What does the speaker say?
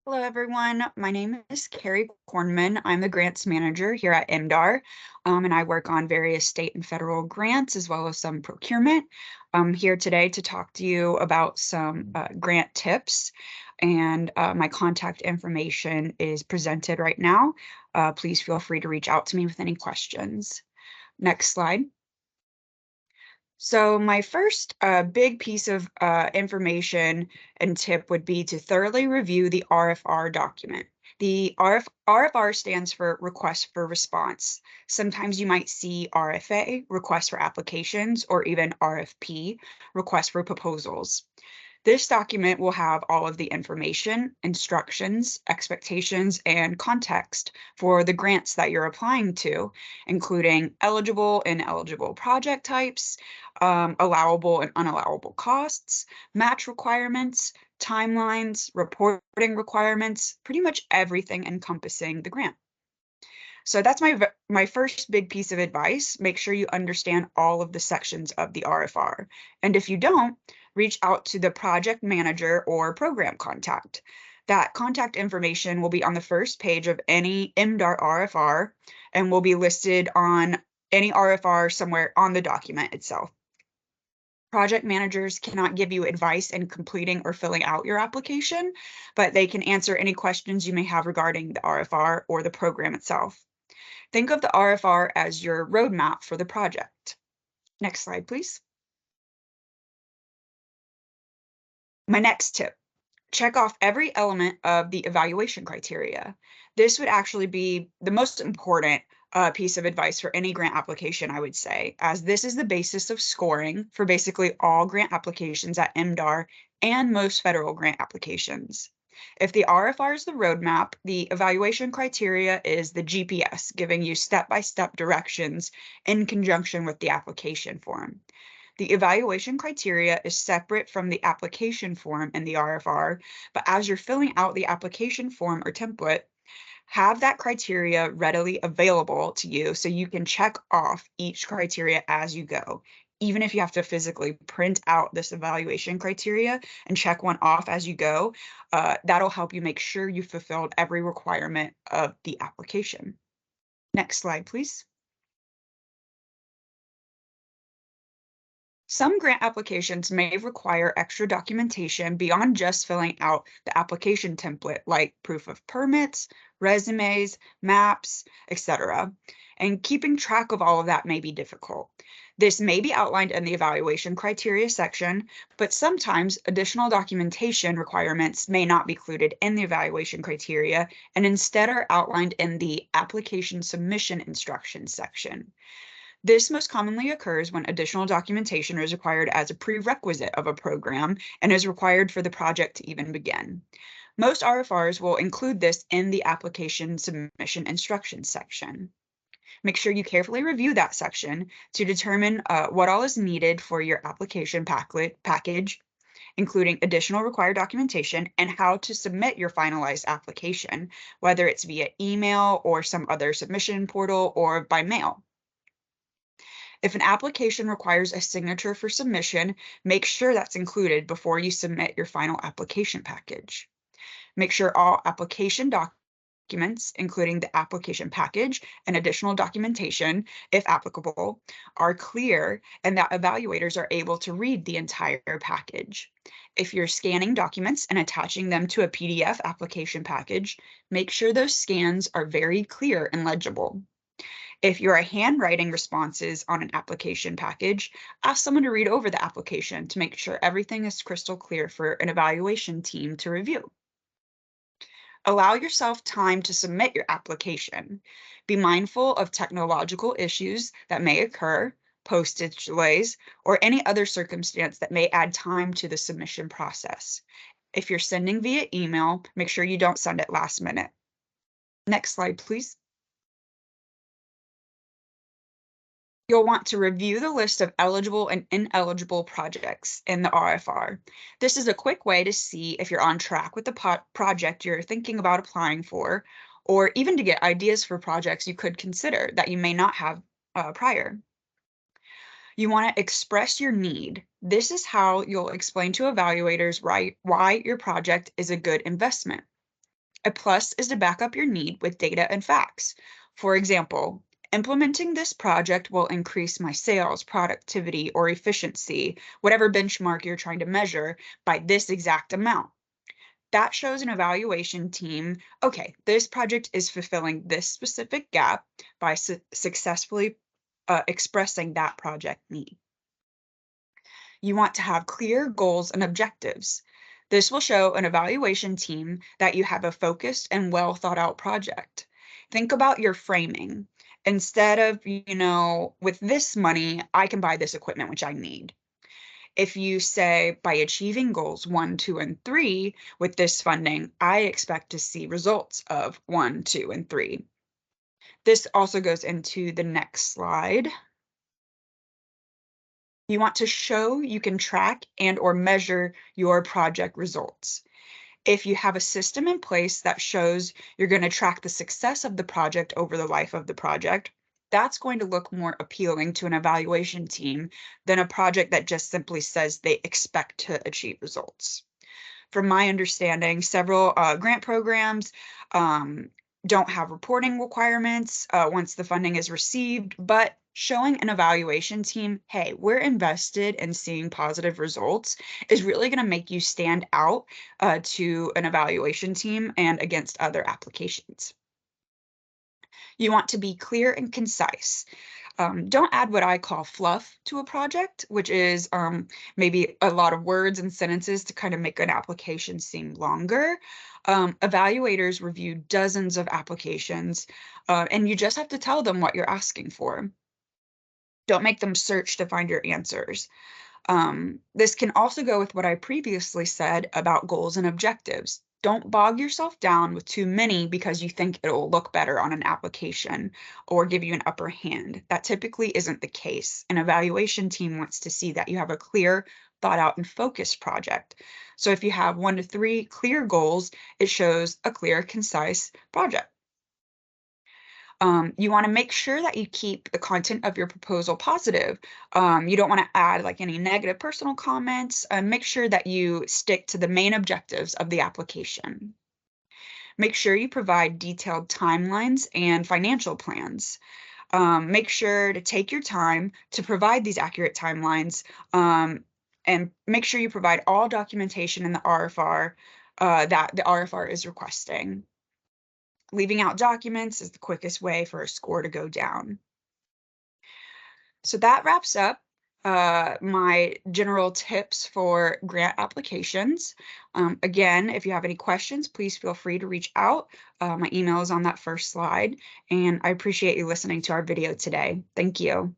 Hello, everyone. My name is Keri Cornman. I'm the grants manager here at MDAR, and I work on various state and federal grants as well as some procurement. I'm here today to talk to you about some grant tips, and my contact information is presented right now. Please feel free to reach out to me with any questions. Next slide. So my first big piece of information and tip would be to thoroughly review the RFR document. The RFR stands for Request for Response. Sometimes you might see RFA, Request for Applications, or even RFP, Request for Proposals. This document will have all of the information, instructions, expectations, and context for the grants that you're applying to, including eligible and ineligible project types, allowable and unallowable costs, match requirements, timelines, reporting requirements, pretty much everything encompassing the grant. So that's my first big piece of advice. Make sure you understand all of the sections of the RFR. And if you don't, reach out to the project manager or program contact. That contact information will be on the first page of any MDAR RFR and will be listed on any RFR somewhere on the document itself. Project managers cannot give you advice in completing or filling out your application, but they can answer any questions you may have regarding the RFR or the program itself. Think of the RFR as your roadmap for the project. Next slide, please. My next tip, check off every element of the evaluation criteria. This would actually be the most important piece of advice for any grant application, I would say, as this is the basis of scoring for basically all grant applications at MDAR and most federal grant applications. If the RFR is the roadmap, the evaluation criteria is the GPS, giving you step-by-step directions in conjunction with the application form. The evaluation criteria is separate from the application form in the RFR, but as you're filling out the application form or template, have that criteria readily available to you so you can check off each criteria as you go. Even if you have to physically print out this evaluation criteria and check one off as you go, that'll help you make sure you fulfilled every requirement of the application. Next slide, please. Some grant applications may require extra documentation beyond just filling out the application template, like proof of permits, resumes, maps, etc. And keeping track of all of that may be difficult. This may be outlined in the evaluation criteria section, but sometimes additional documentation requirements may not be included in the evaluation criteria and instead are outlined in the application submission instructions section. This most commonly occurs when additional documentation is required as a prerequisite of a program and is required for the project to even begin. Most RFRs will include this in the application submission instructions section. Make sure you carefully review that section to determine what all is needed for your application package, including additional required documentation and how to submit your finalized application, whether it's via email or some other submission portal or by mail. If an application requires a signature for submission, make sure that's included before you submit your final application package. Make sure all application documents, including the application package and additional documentation, if applicable, are clear and that evaluators are able to read the entire package. If you're scanning documents and attaching them to a PDF application package, make sure those scans are very clear and legible. If you are handwriting responses on an application package, ask someone to read over the application to make sure everything is crystal clear for an evaluation team to review. Allow yourself time to submit your application. Be mindful of technological issues that may occur, postage delays, or any other circumstance that may add time to the submission process. If you're sending via email, make sure you don't send it last minute. Next slide, please. You'll want to review the list of eligible and ineligible projects in the RFR. This is a quick way to see if you're on track with the project you're thinking about applying for, or even to get ideas for projects you could consider that you may not have prior. You want to express your need. This is how you'll explain to evaluators why your project is a good investment. A plus is to back up your need with data and facts. For example, implementing this project will increase my sales, productivity, or efficiency, whatever benchmark you're trying to measure, by this exact amount. That shows an evaluation team, okay, this project is fulfilling this specific gap by successfully expressing that project need. You want to have clear goals and objectives. This will show an evaluation team that you have a focused and well thought out project. Think about your framing. Instead of, with this money, I can buy this equipment, which I need. If you say, by achieving goals 1, 2, and 3 with this funding, I expect to see results of 1, 2, and 3. This also goes into the next slide. You want to show you can track and or measure your project results. If you have a system in place that shows you're going to track the success of the project over the life of the project, that's going to look more appealing to an evaluation team than a project that just simply says they expect to achieve results. From my understanding, several grant programs don't have reporting requirements once the funding is received, but showing an evaluation team, hey, we're invested in seeing positive results, is really going to make you stand out to an evaluation team and against other applications. You want to be clear and concise. Don't add what I call fluff to a project, which is maybe a lot of words and sentences to kind of make an application seem longer. Evaluators review dozens of applications, and you just have to tell them what you're asking for. Don't make them search to find your answers. This can also go with what I previously said about goals and objectives. Don't bog yourself down with too many because you think it'll look better on an application or give you an upper hand. That typically isn't the case. An evaluation team wants to see that you have a clear, thought out, and focused project. So if you have 1 to 3 clear goals, it shows a clear, concise project. You want to make sure that you keep the content of your proposal positive. You don't want to add like any negative personal comments. Make sure that you stick to the main objectives of the application. Make sure you provide detailed timelines and financial plans. Make sure to take your time to provide these accurate timelines, and make sure you provide all documentation in the RFR that the RFR is requesting. Leaving out documents is the quickest way for a score to go down. So that wraps up my general tips for grant applications. Again, if you have any questions, please feel free to reach out. My email is on that first slide, and I appreciate you listening to our video today. Thank you.